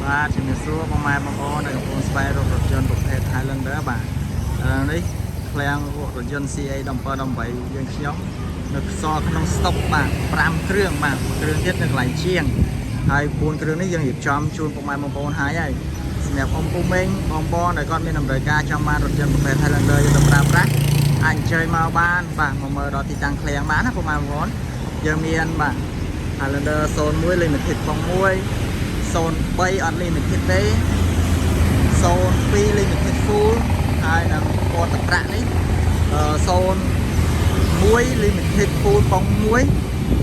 បាទជំរាបសួរបងប្អូនដែលកំពុងស្វែងរករថយន្តប្រភេទ Highlander បាទនេះឃ្លាំងរថយន្ត CA 1718យើងខ្ញុំនៅខ្សលក្នុងស្តុកបាទ5គ្រឿងបាទគ្រឿងទៀតនៅកន្លែងជាងហើយ4គ្រឿងនេះយើងរៀបចំជូនបងប្អូនហើយសម្រាប់អ៊ំពូម៉េងបងប្អូនដែលគាត់មានតម្រូវការចង់បានរថយន្តប្រភេទ Highlander យកទៅប្រើប្រាស់អាចអញ្ជើញមកបានបាទមកមើលដល់ទីតាំងឃ្លាំងបានណាបងប្អូនយើងមានបាទ Highlander 01 Limited ផង1 03 អត់ limited ទេ02 limited full ហើយនឹងពណ៌ទឹកប្រាក់នេះ01 limited full ផង1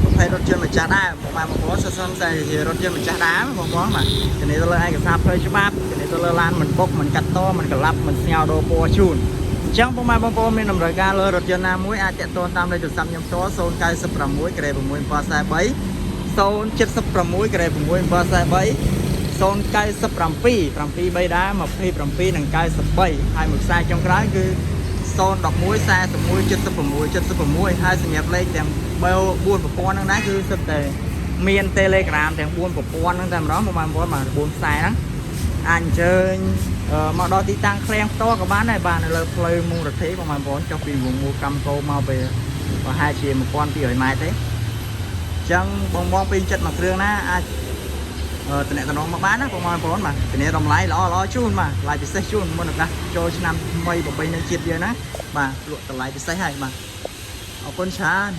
ប្រភេទរថយន្តម្ចាស់ដើមបងប្អូនសិនតែជារថយន្តម្ចាស់ដើមបងប្អូនបាទជំនាញទៅលើឯកសារផ្លូវច្បាប់ជំនាញទៅលើឡានមិនបុកមិនកាត់តមិនក្លាប់មិនស្ញោដូរពណ៌ជូនអញ្ចឹងបងប្អូនមានតម្រូវការលើរថយន្តណាមួយអាចតាក់ទងតាមលេខទូរស័ព្ទខ្ញុំផ្ទាល់096ក្រេ6 743 076ក្រេ6 743 097 7ដែរ27និង93ហើយមួយខ្សែចុងក្រោយគឺ011 41 76 76ហើយសម្រាប់លេខទាំង4ប្រព័ន្ធហ្នឹងដែរគឺសិតតែមាន Telegram ទាំង4ប្រព័ន្ធហ្នឹងតែម្ដងបងប្អូនបាទ4ខ្សែហ្នឹងអាចអញ្ជើញមកដល់ទីតាំងឃ្លាំងផ្ទាល់ក៏បានដែរបាទនៅលើផ្លូវមុងរថេបងប្អូនចុះពីវងមូលកម្មគោមកពេលប្រហែលជា1200ម៉ែត្រទេចឹងបងពេញចិត្តមួយគ្រឿងណាអាចតំណងមកបានណាបងប្អូនបាទធានាតម្លៃល្អជូនបាទតម្លៃពិសេសជូនមុនឱកាសចូលឆ្នាំថ្មីប្របីនឹងជាតិយើងណាបាទលក់តម្លៃពិសេសហើយបាទអរគុណច្រើន